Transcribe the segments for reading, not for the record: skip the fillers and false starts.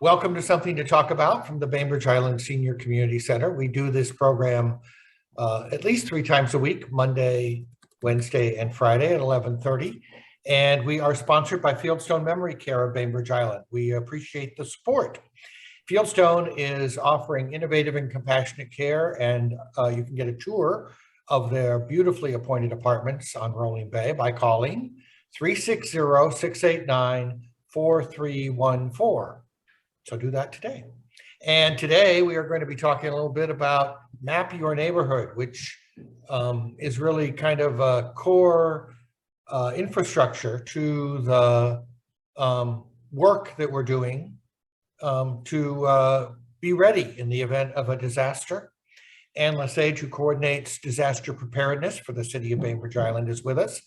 Welcome to Something to Talk About from the Bainbridge Island Senior Community Center. We do this program at least 3 times a week, Monday, Wednesday, and Friday at 11:30. And we are sponsored by Fieldstone Memory Care of Bainbridge Island. We appreciate the support. Fieldstone is offering innovative and compassionate care, and you can get a tour of their beautifully appointed apartments on Rolling Bay by calling 360-689-4314. So do that today. And today we are going to be talking a little bit about Map Your Neighborhood, which is really kind of a core infrastructure to the work that we're doing to be ready in the event of a disaster. And Lesage, who coordinates disaster preparedness for the city of Bainbridge Island, is with us.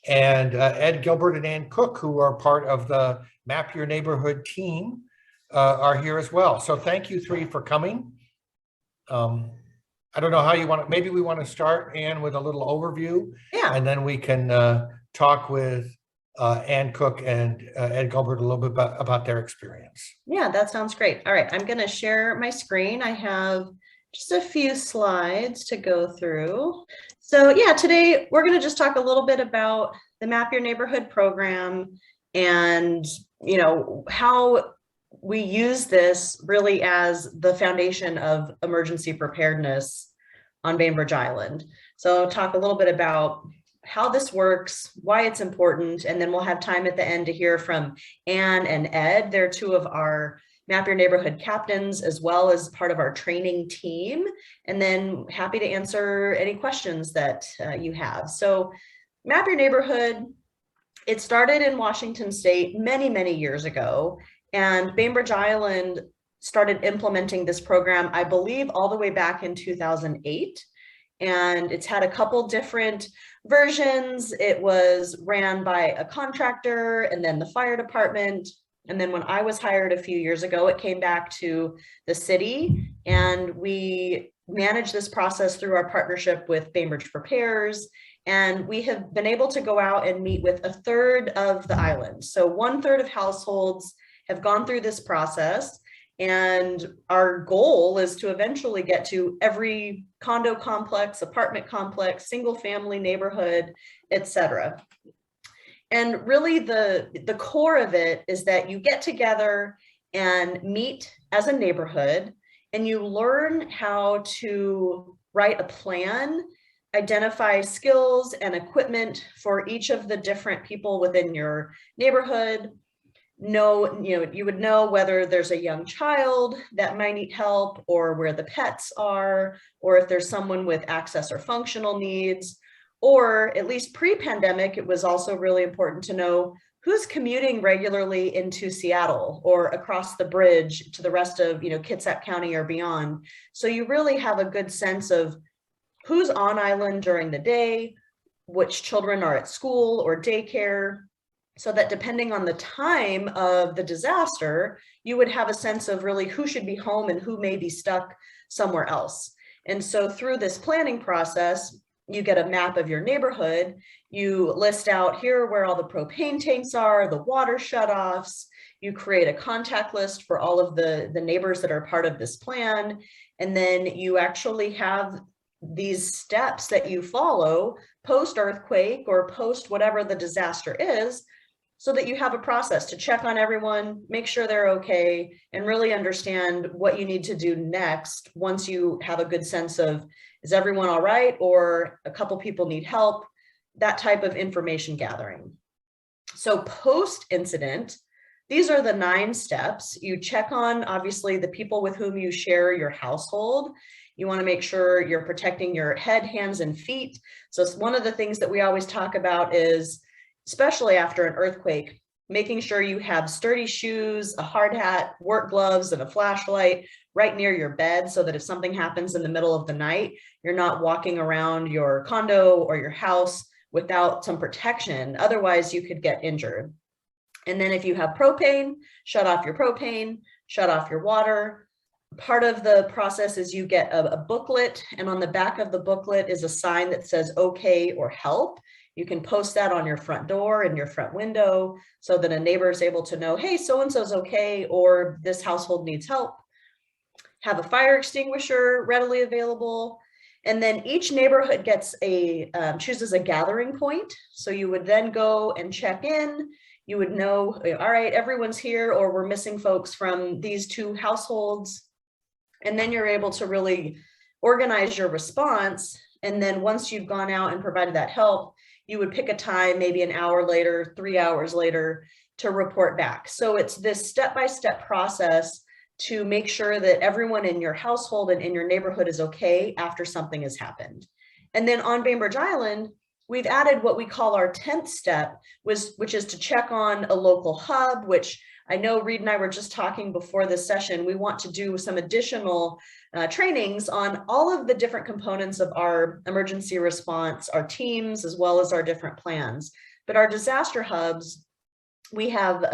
And Ed Gilbert and Ann Cook, who are part of the Map Your Neighborhood team, are here as well. So thank you three for coming. I don't know how you want to, maybe we want to start, Ann, with a little overview. Yeah. And then we can talk with Ann Cook and Ed Gilbert a little bit about their experience. Yeah, that sounds great. All right, I'm going to share my screen. I have just a few slides to go through. So yeah, today we're going to just talk a little bit about the Map Your Neighborhood program and, how we use this really as the foundation of emergency preparedness on Bainbridge Island. So I'll talk a little bit about how this works, why it's important, and then we'll have time at the end to hear from Ann and Ed. They're two of our Map Your Neighborhood captains, as well as part of our training team, and then happy to answer any questions that you have. So Map Your Neighborhood, it started in Washington State many, many years ago, and Bainbridge Island started implementing this program, I believe, all the way back in 2008. And it's had a couple different versions. It was ran by a contractor and then the fire department. And then when I was hired a few years ago, it came back to the city, and we manage this process through our partnership with Bainbridge Prepares. And we have been able to go out and meet with 1/3 of the island. So 1/3 of households have gone through this process. And our goal is to eventually get to every condo complex, apartment complex, single family neighborhood, etc. And really the core of it is that you get together and meet as a neighborhood, and you learn how to write a plan, identify skills and equipment for each of the different people within your neighborhood. You would know whether there's a young child that might need help, or where the pets are, or if there's someone with access or functional needs. Or at least pre-pandemic, it was also really important to know who's commuting regularly into Seattle or across the bridge to the rest of, Kitsap County or beyond. So you really have a good sense of who's on island during the day, which children are at school or daycare, so that depending on the time of the disaster, you would have a sense of really who should be home and who may be stuck somewhere else. And so through this planning process, you get a map of your neighborhood. You list out here where all the propane tanks are, the water shutoffs. You create a contact list for all of the neighbors that are part of this plan. And then you actually have these steps that you follow post-earthquake or post whatever the disaster is, so that you have a process to check on everyone, make sure they're okay, and really understand what you need to do next once you have a good sense of, is everyone all right, or a couple people need help, that type of information gathering. So post-incident, these are the 9 steps. You check on, obviously, the people with whom you share your household. You want to make sure you're protecting your head, hands, and feet. So it's one of the things that we always talk about is, especially after an earthquake, making sure you have sturdy shoes, a hard hat, work gloves, and a flashlight right near your bed, so that if something happens in the middle of the night, you're not walking around your condo or your house without some protection. Otherwise, you could get injured. And then if you have propane, shut off your propane, shut off your water. Part of the process is you get a booklet, and on the back of the booklet is a sign that says okay or help. You can post that on your front door and your front window so that a neighbor is able to know, hey, so-and-so's okay, or this household needs help. Have a fire extinguisher readily available. And then each neighborhood gets chooses a gathering point. So you would then go and check in. You would know, all right, everyone's here, or we're missing folks from these 2 households. And then you're able to really organize your response. And then once you've gone out and provided that help, you would pick a time, maybe an hour later, 3 hours later, to report back. So it's this step-by-step process to make sure that everyone in your household and in your neighborhood is okay after something has happened. And then on Bainbridge Island, we've added what we call our 10th step, which is to check on a local hub, which I know Reed and I were just talking before this session. We want to do some additional trainings on all of the different components of our emergency response, our teams, as well as our different plans. But our disaster hubs, we have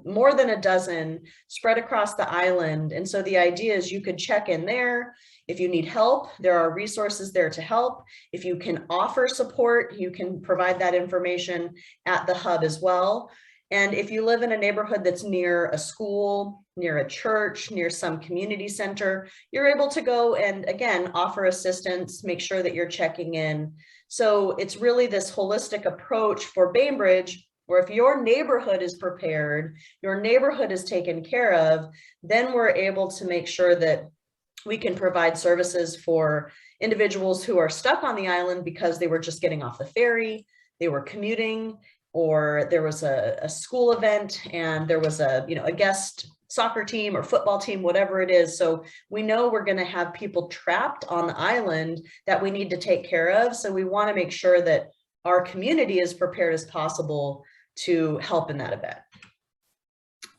more than a dozen spread across the island. And so the idea is you could check in there. If you need help, there are resources there to help. If you can offer support, you can provide that information at the hub as well. And if you live in a neighborhood that's near a school, near a church, near some community center, you're able to go and, again, offer assistance, make sure that you're checking in. So it's really this holistic approach for Bainbridge, where if your neighborhood is prepared, your neighborhood is taken care of, then we're able to make sure that we can provide services for individuals who are stuck on the island because they were just getting off the ferry, they were commuting, or there was a school event and there was a guest soccer team or football team, whatever it is. So we know we're going to have people trapped on the island that we need to take care of. So we want to make sure that our community is prepared as possible to help in that event.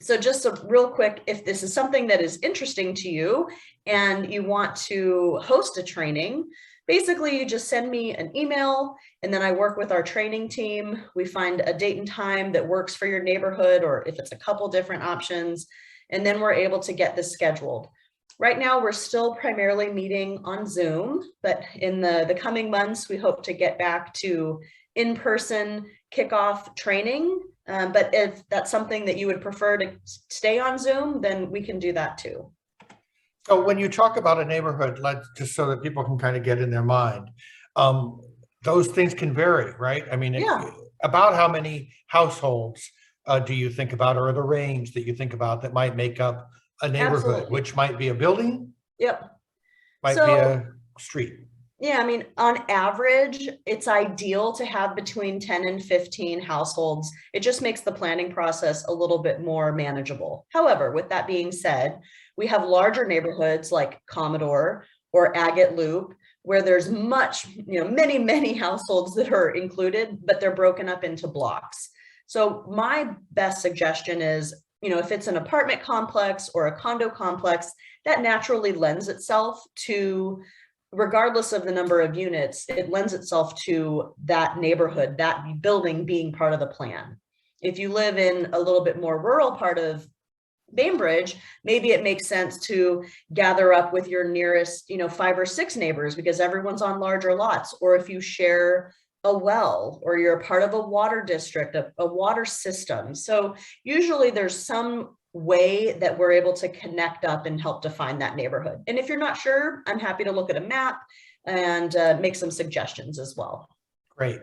So just a real quick, if this is something that is interesting to you and you want to host a training, basically you just send me an email and then I work with our training team. We find a date and time that works for your neighborhood, or if it's a couple different options, and then we're able to get this scheduled. Right now, we're still primarily meeting on Zoom, but in the coming months, we hope to get back to in-person kickoff training. But if that's something that you would prefer to stay on Zoom, then we can do that too. So when you talk about a neighborhood, just so that people can kind of get in their mind, those things can vary, right? I mean, Yeah. About how many households do you think about, or the range that you think about that might make up a neighborhood, Absolutely. which might be a building? Yep. Might be a street. Yeah, I mean, on average, it's ideal to have between 10 and 15 households. It just makes the planning process a little bit more manageable. However, with that being said, we have larger neighborhoods like Commodore or Agate Loop, where there's many households that are included, but they're broken up into blocks. So my best suggestion is, if it's an apartment complex or a condo complex, that naturally lends itself to, regardless of the number of units, it lends itself to that neighborhood, that building being part of the plan. If you live in a little bit more rural part of Bainbridge, maybe it makes sense to gather up with your nearest, 5 or 6 neighbors because everyone's on larger lots. Or if you share a well, or you're a part of a water district, a water system. So usually there's some way that we're able to connect up and help define that neighborhood. And if you're not sure, I'm happy to look at a map and make some suggestions as well. Great.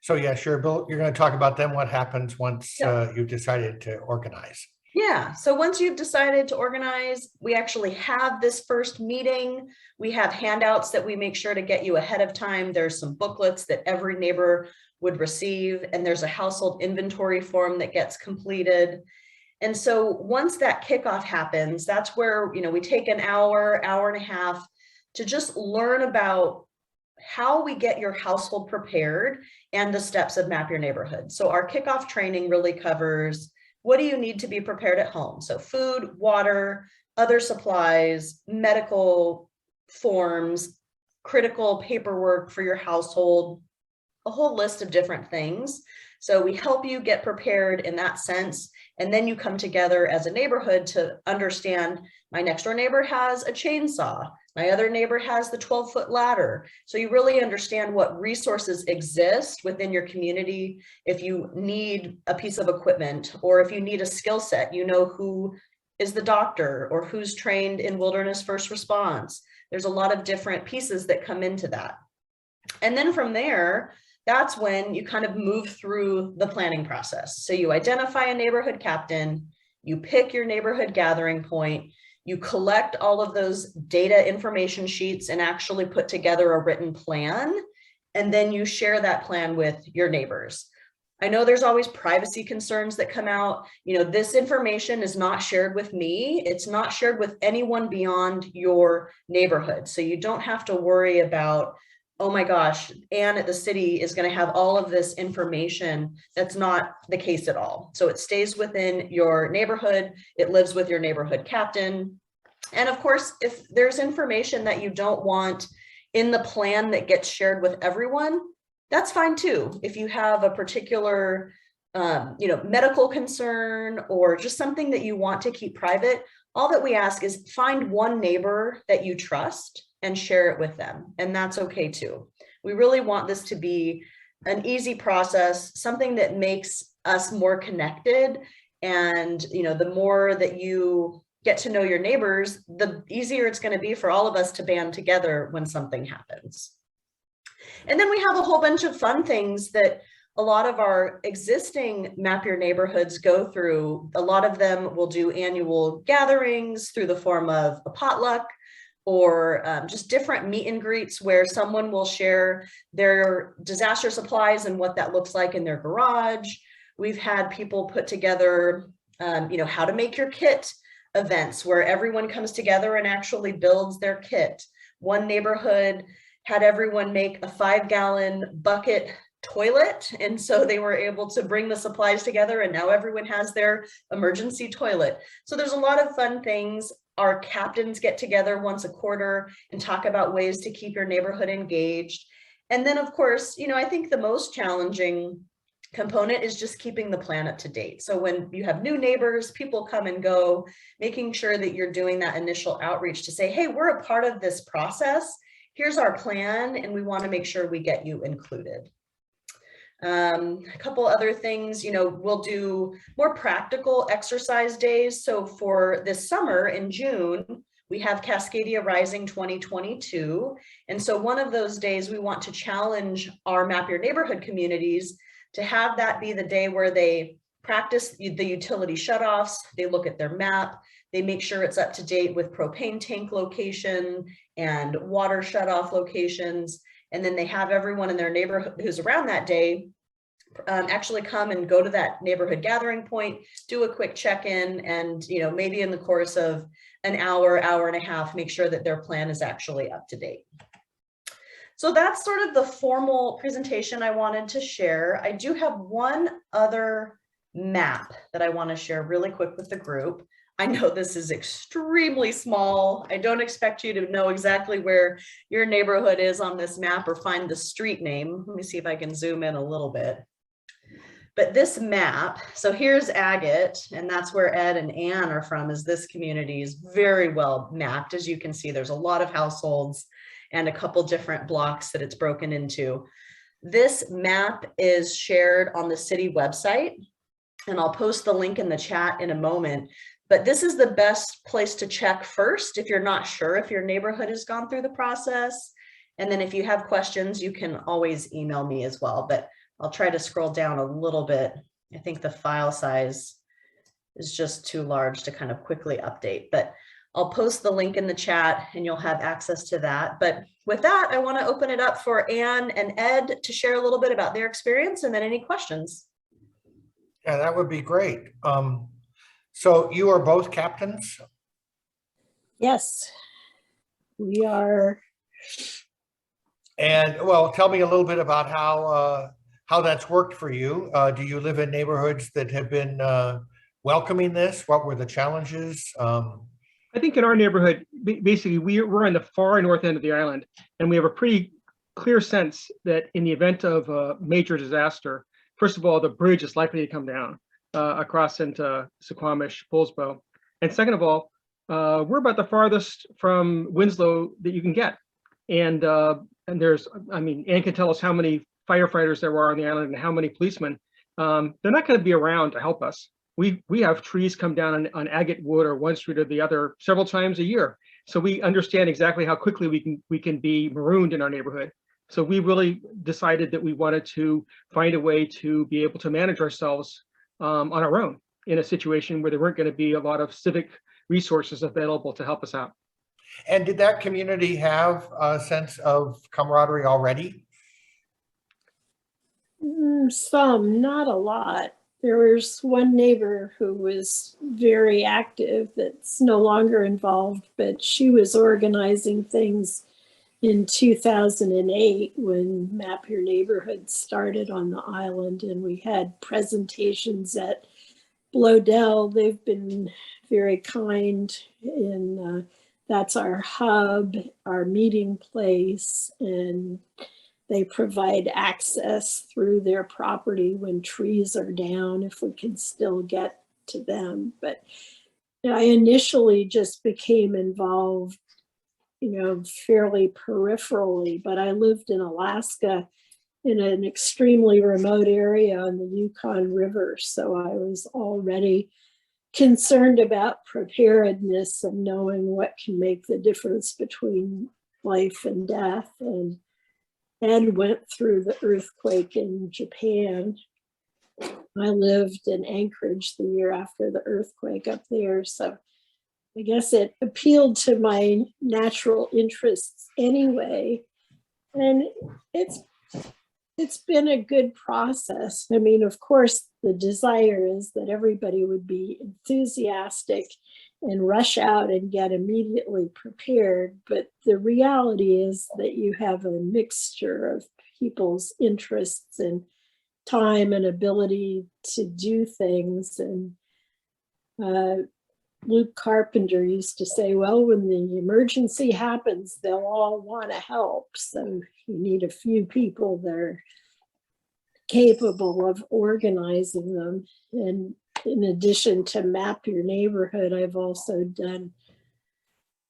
So yeah, sure, Bill, you're going to talk about then what happens once you've decided to organize. Yeah, so once you've decided to organize, we actually have this first meeting. We have handouts that we make sure to get you ahead of time. There's some booklets that every neighbor would receive, and there's a household inventory form that gets completed. And so once that kickoff happens, that's where, we take an hour and a half to just learn about how we get your household prepared and the steps of Map Your Neighborhood. So our kickoff training really covers, what do you need to be prepared at home? So food, water, other supplies, medical forms, critical paperwork for your household, a whole list of different things. So we help you get prepared in that sense. And then you come together as a neighborhood to understand, my next door neighbor has a chainsaw. My other neighbor has the 12-foot ladder. So you really understand what resources exist within your community. If you need a piece of equipment, or if you need a skill set, you know who is the doctor or who's trained in wilderness first response. There's a lot of different pieces that come into that. And then from there, that's when you kind of move through the planning process. So you identify a neighborhood captain, you pick your neighborhood gathering point, you collect all of those data information sheets and actually put together a written plan, and then you share that plan with your neighbors. I know there's always privacy concerns that come out. You know, this information is not shared with me. It's not shared with anyone beyond your neighborhood. So you don't have to worry about, oh my gosh, Anne at the city is going to have all of this information. That's not the case at all. So it stays within your neighborhood. It lives with your neighborhood captain. And of course, if there's information that you don't want in the plan that gets shared with everyone, that's fine too. If you have a particular, medical concern or just something that you want to keep private, all that we ask is find one neighbor that you trust and share it with them. And that's okay too. We really want this to be an easy process, something that makes us more connected. And, the more that you get to know your neighbors, the easier it's going to be for all of us to band together when something happens. And then we have a whole bunch of fun things that a lot of our existing Map Your Neighborhoods go through. A lot of them will do annual gatherings through the form of a potluck, or just different meet and greets where someone will share their disaster supplies and what that looks like in their garage. We've had people put together, how to make your kit events where everyone comes together and actually builds their kit. One neighborhood had everyone make a 5-gallon bucket toilet. And so they were able to bring the supplies together, and now everyone has their emergency toilet. So there's a lot of fun things. Our captains get together once a quarter and talk about ways to keep your neighborhood engaged. And then of course, I think the most challenging component is just keeping the plan up to date. So when you have new neighbors, people come and go, making sure that you're doing that initial outreach to say, hey, we're a part of this process. Here's our plan, and we want to make sure we get you included. A couple other things, we'll do more practical exercise days. So for this summer in June, we have Cascadia Rising 2022. And so one of those days we want to challenge our Map Your Neighborhood communities to have that be the day where they practice the utility shutoffs, they look at their map, they make sure it's up to date with propane tank location and water shutoff locations. And then they have everyone in their neighborhood who's around that day actually come and go to that neighborhood gathering point, do a quick check-in, and maybe in the course of an hour, hour and a half, make sure that their plan is actually up to date. So that's sort of the formal presentation I wanted to share. I do have one other map that I want to share really quick with the group. I know this is extremely small. I don't expect you to know exactly where your neighborhood is on this map or find the street name. Let me see if I can zoom in a little bit. But this map, so here's Agate, and that's where Ed and Ann are from, is this community is very well mapped. As you can see, there's a lot of households and a couple different blocks that it's broken into. This map is shared on the city website, and I'll post the link in the chat in a moment. But this is the best place to check first if you're not sure if your neighborhood has gone through the process. And then if you have questions, you can always email me as well. But I'll try to scroll down a little bit. I think the file size is just too large to kind of quickly update. But I'll post the link in the chat and you'll have access to that. But with that, I want to open it up for Ann and Ed to share a little bit about their experience and then any questions. Yeah, that would be great. So you are both captains? Yes, we are. And well, tell me a little bit about how that's worked for you. Do you live in neighborhoods that have been welcoming this? What were the challenges? I think in our neighborhood, basically we're on the far north end of the island, and we have a pretty clear sense that in the event of a major disaster, first of all, the bridge is likely to come down. across into Suquamish, Poulsbo. And second of all, we're about the farthest from Winslow that you can get. And there's, I mean, Ann can tell us how many firefighters there are on the island and how many policemen. They're not going to be around to help us. We have trees come down on agate wood or one street or the other several times a year. So we understand exactly how quickly we can be marooned in our neighborhood. So we really decided that we wanted to find a way to be able to manage ourselves on our own in a situation where there weren't going to be a lot of civic resources available to help us out. And did that community have a sense of camaraderie already? Some, not a lot. There was one neighbor who was very active that's no longer involved, but she was organizing things in 2008 when Map Your Neighborhood started on the island, and we had presentations at Blodell. They've been very kind, and that's our hub, our meeting place, and they provide access through their property when trees are down, if we can still get to them. But I initially just became involved, fairly peripherally, but I lived in Alaska in an extremely remote area on the Yukon River. So I was already concerned about preparedness and knowing what can make the difference between life and death. And Ed went through the earthquake in Japan. I lived in Anchorage the year after the earthquake up there. So I guess it appealed to my natural interests anyway. And it's been a good process. I mean, of course, the desire is that everybody would be enthusiastic and rush out and get immediately prepared. But the reality is that you have a mixture of people's interests and time and ability to do things. And Luke Carpenter used to say, well, when the emergency happens, they'll all want to help. So you need a few people that are capable of organizing them. And in addition to Map Your Neighborhood, I've also done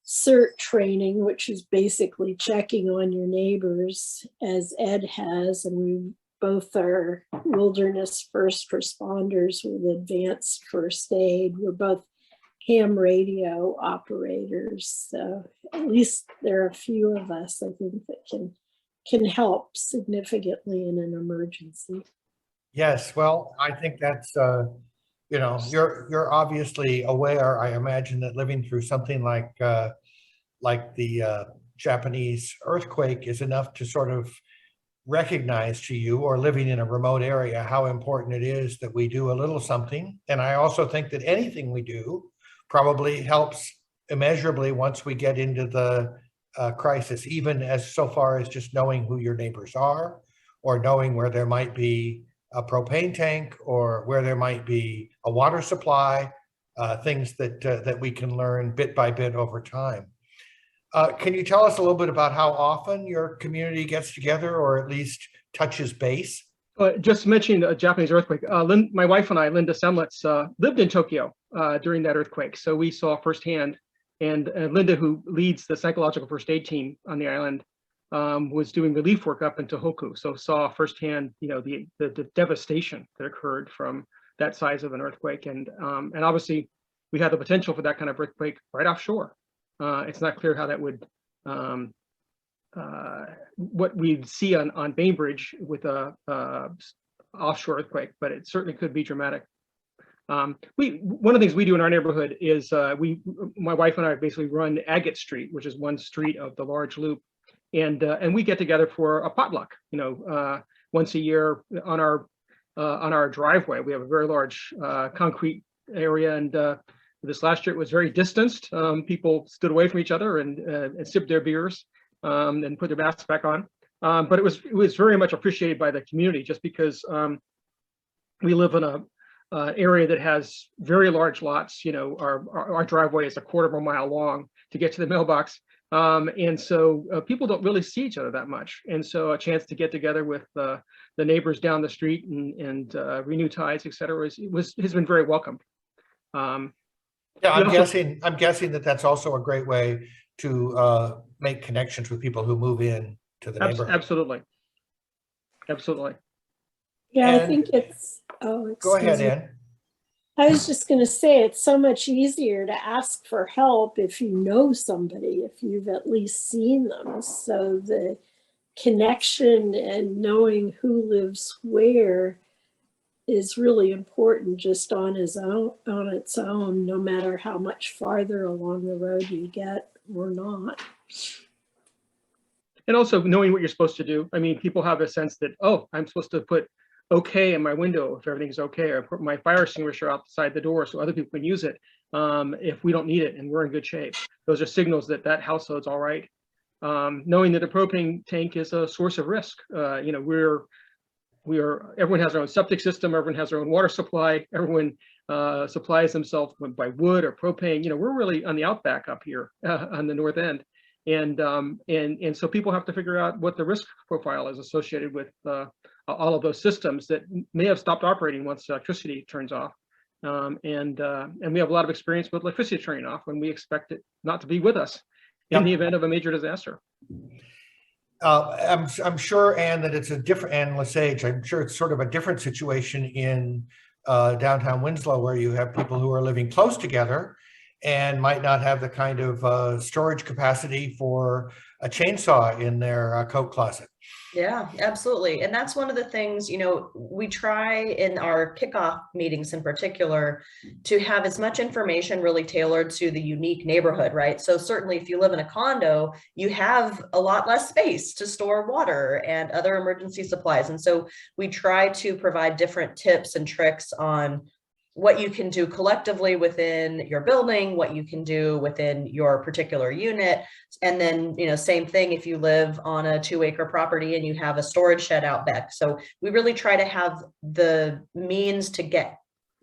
CERT training, which is basically checking on your neighbors, as Ed has, and we both are wilderness first responders with advanced first aid. We're both ham radio operators, so at least there are a few of us, I think, that can help significantly in an emergency. Yes, well, I think that's, you're obviously aware, I imagine, that living through something like the Japanese earthquake is enough to sort of recognize to you, or living in a remote area, how important it is that we do a little something. And I also think that anything we do probably helps immeasurably once we get into the crisis, even as so far as just knowing who your neighbors are, or knowing where there might be a propane tank, or where there might be a water supply, things that we can learn bit by bit over time. Can you tell us a little bit about how often your community gets together, or at least touches base? Just mentioning the Japanese earthquake, my wife and I, Linda Semlitz, lived in Tokyo during that earthquake. So we saw firsthand, and Linda, who leads the psychological first aid team on the island, was doing relief work up in Tohoku. So saw firsthand, the devastation that occurred from that size of an earthquake. And obviously we had the potential for that kind of earthquake right offshore. It's not clear how that would, what we'd see on Bainbridge with a offshore earthquake, but it certainly could be dramatic. One of the things we do in our neighborhood is my wife and I basically run Agate Street, which is one street of the large loop, and we get together for a potluck. Once a year on our driveway. We have a very large concrete area, and this last year it was very distanced. People stood away from each other and sipped their beers and put their masks back on. But it was very much appreciated by the community, just because we live in a area that has very large lots. Our driveway is a quarter of a mile long to get to the mailbox. And so people don't really see each other that much. And so a chance to get together with the neighbors down the street and renew ties, et cetera, has been very welcomed. Yeah, We I'm also- guessing that that's also a great way to make connections with people who move in to the neighborhood. Absolutely. Absolutely. Yeah, I And- think it's, oh, Go ahead, excuse me. Ann. I was just going to say it's so much easier to ask for help if you know somebody, if you've at least seen them. So the connection and knowing who lives where is really important just on its own, no matter how much farther along the road you get or not. And also knowing what you're supposed to do. I mean, people have a sense that, oh, I'm supposed to put okay in my window if everything's okay, or put my fire extinguisher outside the door so other people can use it if we don't need it and we're in good shape. Those are signals that that household's all right. Knowing that a propane tank is a source of risk. You know, everyone has their own septic system, everyone has their own water supply, everyone supplies themselves by wood or propane. You know, we're really on the outback up here on the north end. And so people have to figure out what the risk profile is associated with all of those systems that may have stopped operating once electricity turns off. And we have a lot of experience with electricity turning off when we expect it not to be with us in the event of a major disaster. I'm sure, Ann, that it's a different, and Lesage, I'm sure it's sort of a different situation in downtown Winslow, where you have people who are living close together and might not have the kind of storage capacity for a chainsaw in their coat closet. Yeah, absolutely. And that's one of the things, you know, we try in our kickoff meetings in particular to have as much information really tailored to the unique neighborhood, right? So certainly if you live in a condo, you have a lot less space to store water and other emergency supplies. And so we try to provide different tips and tricks on what you can do collectively within your building, what you can do within your particular unit. And then, you know, same thing if you live on a 2-acre property and you have a storage shed out back. So we really try to have the means to get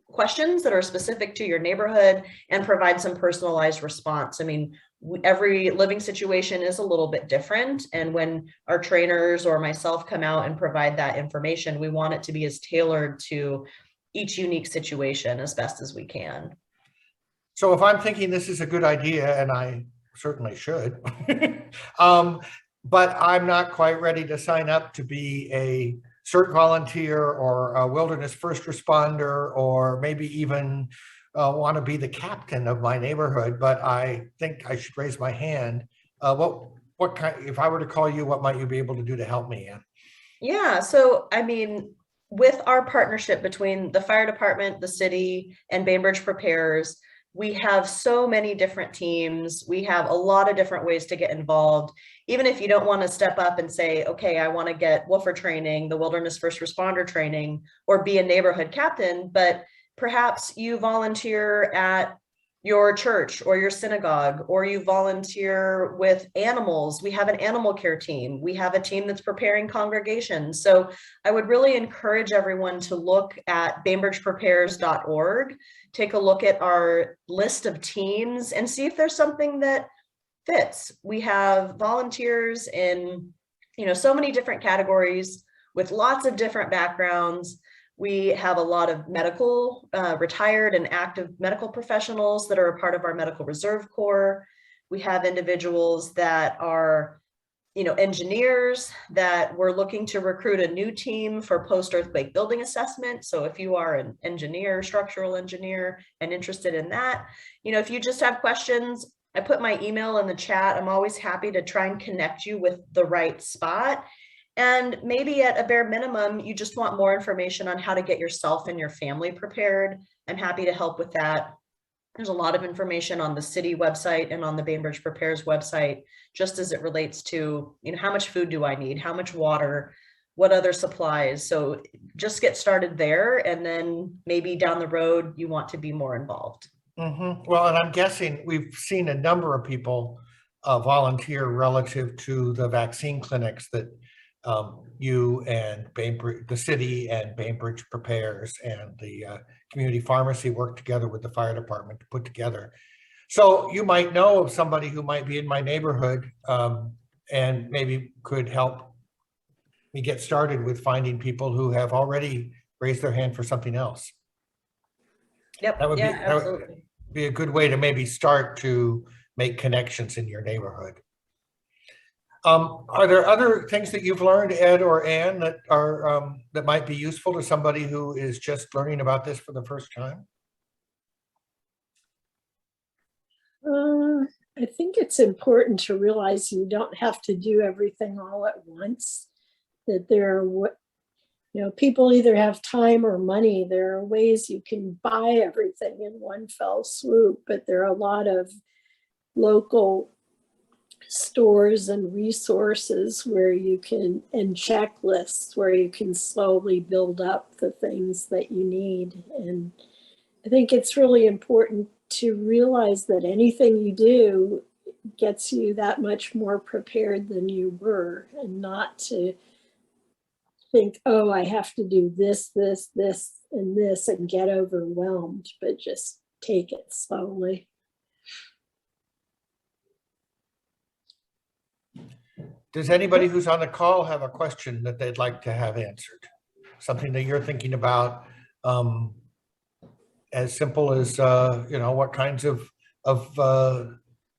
questions that are specific to your neighborhood and provide some personalized response. I mean, every living situation is a little bit different. And when our trainers or myself come out and provide that information, we want it to be as tailored to each unique situation as best as we can. So if I'm thinking this is a good idea, and I certainly should, but I'm not quite ready to sign up to be a CERT volunteer or a wilderness first responder, or maybe even want to be the captain of my neighborhood, but I think I should raise my hand. What kind, if I were to call you, what might you be able to do to help me, Ann? Yeah, so I mean, with our partnership between the fire department, the city, and Bainbridge Prepares, we have so many different teams. We have a lot of different ways to get involved. Even if you don't want to step up and say, okay, I want to get woofer training, the wilderness first responder training, or be a neighborhood captain, but perhaps you volunteer at your church or your synagogue, or you volunteer with animals. We have an animal care team. We have a team that's preparing congregations. So I would really encourage everyone to look at bainbridgeprepares.org, take a look at our list of teams and see if there's something that fits. We have volunteers in, you know, so many different categories with lots of different backgrounds. We have a lot of medical, retired and active medical professionals that are a part of our Medical Reserve Corps. We have individuals that are, you know, engineers that we're looking to recruit a new team for post-earthquake building assessment. So if you are an engineer, structural engineer, and interested in that, you know, if you just have questions, I put my email in the chat. I'm always happy to try and connect you with the right spot. And maybe at a bare minimum, you just want more information on how to get yourself and your family prepared. I'm happy to help with that. There's a lot of information on the city website and on the Bainbridge Prepares website, just as it relates to, you know, how much food do I need? How much water? What other supplies? So just get started there. And then maybe down the road, you want to be more involved. Well, and I'm guessing we've seen a number of people volunteer relative to the vaccine clinics that you and Bainbridge, the city and Bainbridge Prepares and the community pharmacy work together with the fire department to put together. So you might know of somebody who might be in my neighborhood and maybe could help me get started with finding people who have already raised their hand for something else. Yep, That would yeah, be, absolutely. be a good way to maybe start to make connections in your neighborhood. Are there other things that you've learned, Ed or Ann, that are that might be useful to somebody who is just learning about this for the first time? I think it's important to realize you don't have to do everything all at once. That there are, people either have time or money. There are ways you can buy everything in one fell swoop, but there are a lot of local stores and resources where you can, and checklists where you can slowly build up the things that you need. And I think it's really important to realize that anything you do gets you that much more prepared than you were, and not to think, oh, I have to do this, this, this, and this, and get overwhelmed, but just take it slowly. Does anybody who's on the call have a question that they'd like to have answered? Something that you're thinking about, as simple as, what kinds of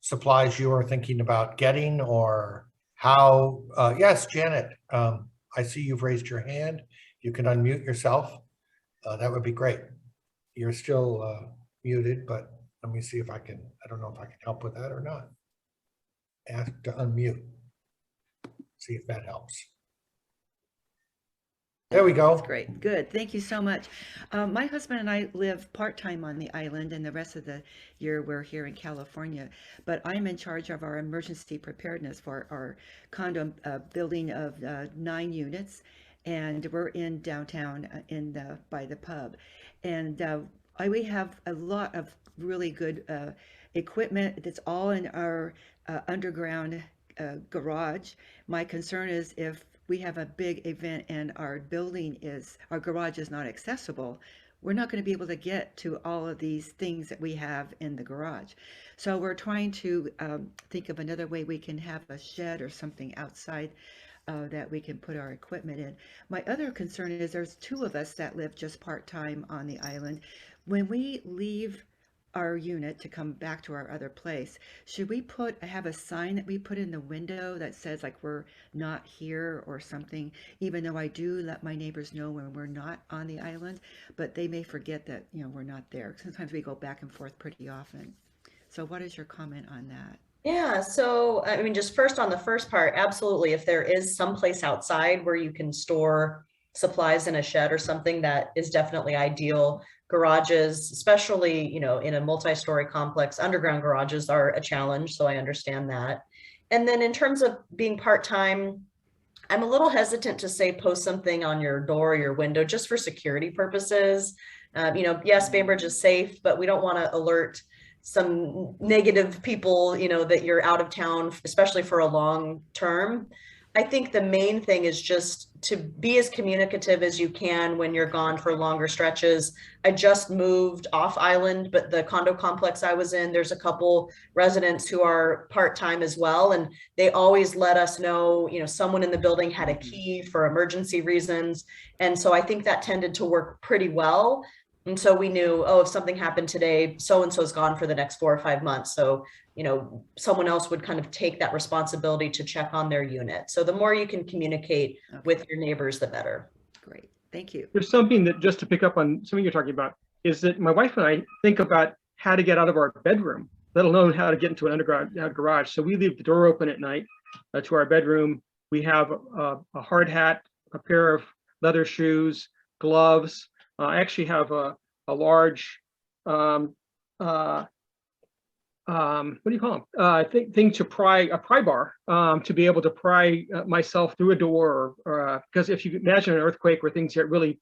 supplies you are thinking about getting, or how, yes, Janet, I see you've raised your hand. You can unmute yourself. That would be great. You're still muted, but let me see if I can, I don't know if I can help with that or not. Ask to unmute. See if that helps. There we go. That's great. Good. Thank you so much. My husband and I live part-time on the island, and the rest of the year we're here in California. But I'm in charge of our emergency preparedness for our condo building of 9 units, and we're in downtown by the pub. And we have a lot of really good equipment that's all in our underground garage. My concern is if we have a big event and our garage is not accessible, we're not going to be able to get to all of these things that we have in the garage. So we're trying to think of another way we can have a shed or something outside that we can put our equipment in. My other concern is there's 2 of us that live just part-time on the island. When we leave our unit to come back to our other place, should we have a sign that we put in the window that says like we're not here or something, even though I do let my neighbors know when we're not on the island, but they may forget that, we're not there. Sometimes we go back and forth pretty often. So what is your comment on that? Yeah, so I mean, just first on the first part, absolutely. If there is some place outside where you can store supplies in a shed or something, that is definitely ideal. Garages, especially, in a multi-story complex, underground garages are a challenge, so I understand that. And then in terms of being part-time, I'm a little hesitant to say post something on your door or your window just for security purposes. Yes, Bainbridge is safe, but we don't want to alert some negative people, that you're out of town, especially for a long term. I think the main thing is just to be as communicative as you can when you're gone for longer stretches. I just moved off island, but the condo complex I was in, there's a couple residents who are part-time as well. And they always let us know, someone in the building had a key for emergency reasons. And so I think that tended to work pretty well. And so we knew, oh, if something happened today, so-and-so's gone for the next 4 or 5 months. So, someone else would kind of take that responsibility to check on their unit. So the more you can communicate with your neighbors, the better. Great. Thank you. There's something that, just to pick up on something you're talking about, is that my wife and I think about how to get out of our bedroom, let alone how to get into an underground garage. So we leave the door open at night to our bedroom. We have a hard hat, a pair of leather shoes, gloves. I actually have a large, what do you call them? Thing to pry, a pry bar, to be able to pry myself through a door, because if you imagine an earthquake where things get really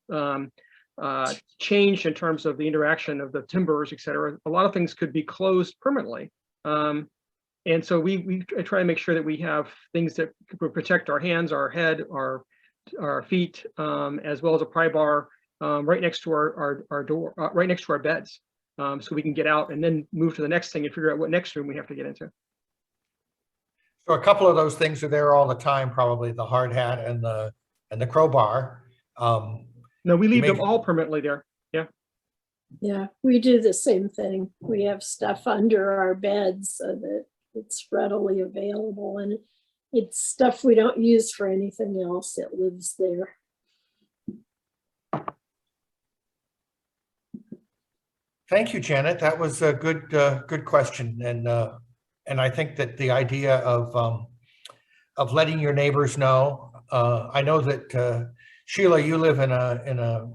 changed in terms of the interaction of the timbers, et cetera, a lot of things could be closed permanently. And so we try to make sure that we have things that protect our hands, our head, our feet, as well as a pry bar right next to our door, right next to our beds. so we can get out and then move to the next thing and figure out what next room we have to get into. So a couple of those things are there all the time, probably the hard hat and the crowbar. No, we leave make- them all permanently there. Yeah, we do the same thing. We have stuff under our beds so that it's readily available, and it's stuff we don't use for anything else. It lives there. Thank you, Janet. That was a good question. And I think that the idea of letting your neighbors know, I know that Sheila, you live in a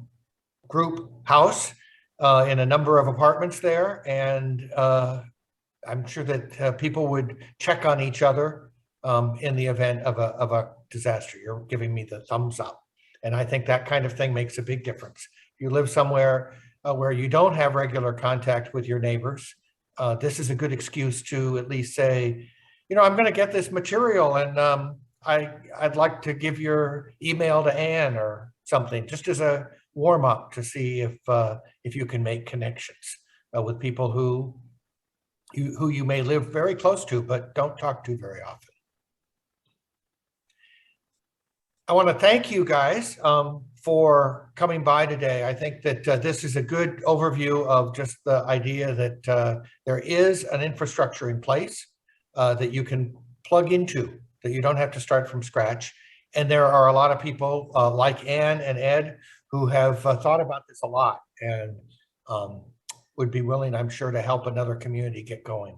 group house in a number of apartments there, and I'm sure that people would check on each other in the event of a disaster. You're giving me the thumbs up, and I think that kind of thing makes a big difference. If you live somewhere where you don't have regular contact with your neighbors, this is a good excuse to at least say, you know, I'm going to get this material, and I'd like to give your email to Ann or something, just as a warm up to see if you can make connections with people who you may live very close to, but don't talk to very often. I want to thank you guys for coming by today. I think that this is a good overview of just the idea that there is an infrastructure in place that you can plug into, that you don't have to start from scratch. And there are a lot of people like Ann and Ed who have thought about this a lot and would be willing, I'm sure, to help another community get going.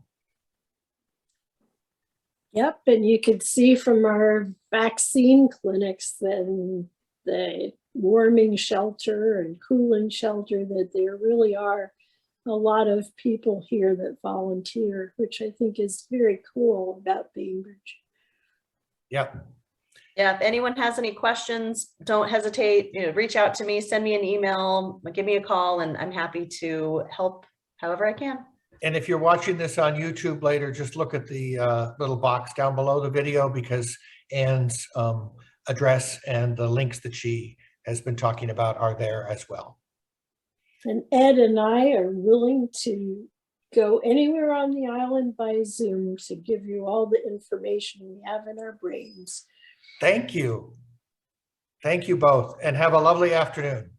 Yep, and you could see from our vaccine clinics that the warming shelter and cooling shelter that there really are a lot of people here that volunteer, which I think is very cool about Bainbridge. Yep. Yeah, if anyone has any questions, don't hesitate, reach out to me, send me an email, give me a call, and I'm happy to help however I can. And if you're watching this on YouTube later, just look at the little box down below the video, because Ann's address and the links that she has been talking about are there as well. And Ed and I are willing to go anywhere on the island by Zoom to give you all the information we have in our brains. Thank you. Thank you both, and have a lovely afternoon.